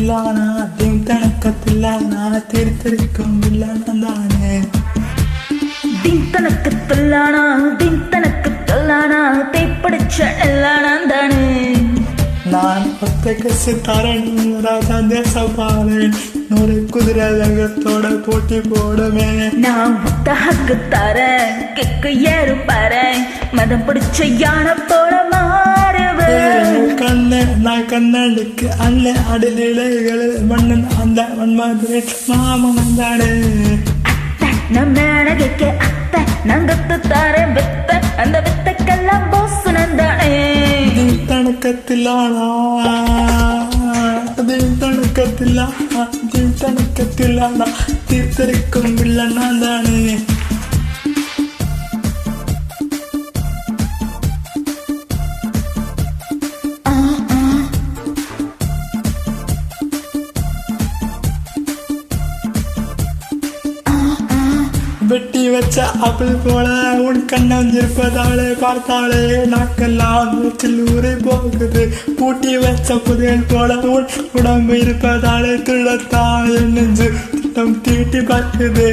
തണക്കത്തില്ലാണ theme തണക്കത്തില്ലാണ തീർത്തിരിക്കും ഇല്ലാണേ theme തണക്കത്തില്ലാണ തീപ്പിടിച്ച എല്ലാണാന്താണ് நான் ஒத்தைக்கு சித்தாரன் ராஜா தேசபாலன் நூறு குதிரை லகத்தோட போட்டி போடுமே நான் ஒத்த ஹக்கு தரேன் கிக்கு ஏறு பாரு மதம் பிடிச்ச யானை போல மாறுவேன் கண்ணு நான் கண்ணனுக்கு அல்ல அடிநிலைகள் மண்ணன் அந்த மன்மாதிரி மாமன் தானே நம்ம அழகைக்கு அத்தை நான் கத்து தரேன் வித்த அந்த வித்தக்கெல்லாம் போசு நந்தானே தணக்கத்தில்லானா தணக்கத்தில்லானா தீர்த்தரிக்கும் இல்லைன்னா தானே வெட்டி வச்ச ஆப்பிள் போல உன் கண்ணஞ்சிருப்பதாலே பார்த்தாலே நாக்கெல்லாம் வீட்டில் ஊரே போகுது பூட்டி வச்ச புதையல் போல உன் உடம்பு இருப்பதாலே துள்ளத்தால் நெஞ்சு திட்டம் தீட்டி பார்க்குது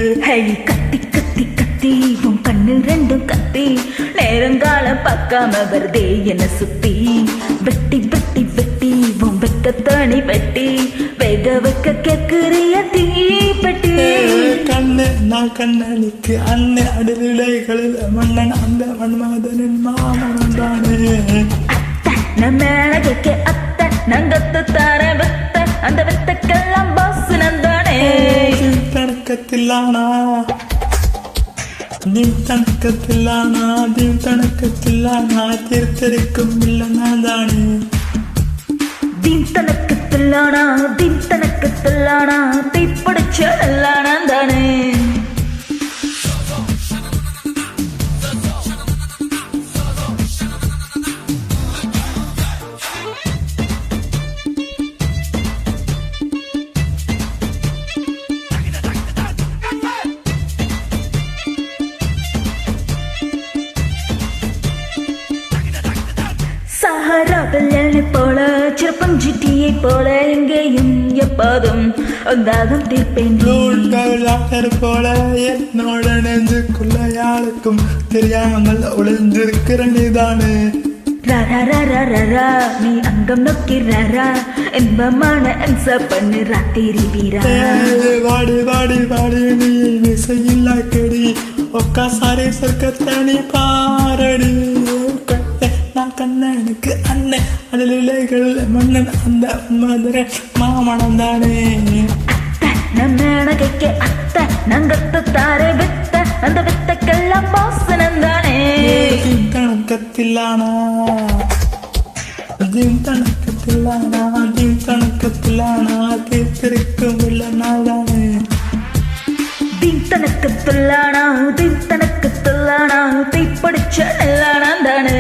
கத்தி கத்தி கத்தி உன் கண்ணு ரெண்டும் கத்தி நேரங்காலம் பார்க்காம வருதே என்ன சுத்தி வெட்டி வெட்டி வெட்டி உன் வெக்கத்தணி வெட்டி வேக வைக்க கேக்குறிய தீப்பெட்டி கண்ணு நான் கண்ணனுக்கு அன்னை அடிநிலைகளில் மன்னன் அந்த மன்மதனின் மாமன் தானே நம்ம அழகைக்கு அத்தை நங்கத்து தர வித்த அந்த வித்தக்கெல்லாம் பாசு நந்தானே தணக்கத்தில்லானா தீர்த்தனக்கத்தில்லானா தீர்த்தரிக்கும் இல்லைன்னா தானே தீம் தனக்கத்தில்லானா தீப்பிடிச்ச எல்லானாந்தானே சஹராவில் போல சிறப்பஞ்சிட்டியை போல எங்கேயும் எப்போதும் தாகம் தீர்ப்பேன் போல என்னோட நெஞ்சுக்குள்ள யாருக்கும் தெரியாமல் ஒளிஞ்சிருக்கிற நீதானே நீ அங்கம் நோக்கிறாரா இன்பமான அன்ச பண்ணு ராத்திரி வீரா வாடி வாடி வாடி நீ விசையில்லா கடி ஒக்கா சாரி சொர்க்கத்தனி பாரடி கண்ணனுக்கு அண்ணன் அடிநிலைகள் மன்னன் அந்த மதுரை மாமனம் தானே நம்ம அழகைக்கு அத்தை நங்கத்து தாரே வித்த அந்த வித்தக்கெல்லாம் பாசனம் தானே தணக்கத்தில்லானா தீர்த்திருக்கும் இல்லைன்னா தானே தீம் தனக்கத்தில்லானா தீப்பிடிச்ச எல்லானா தானே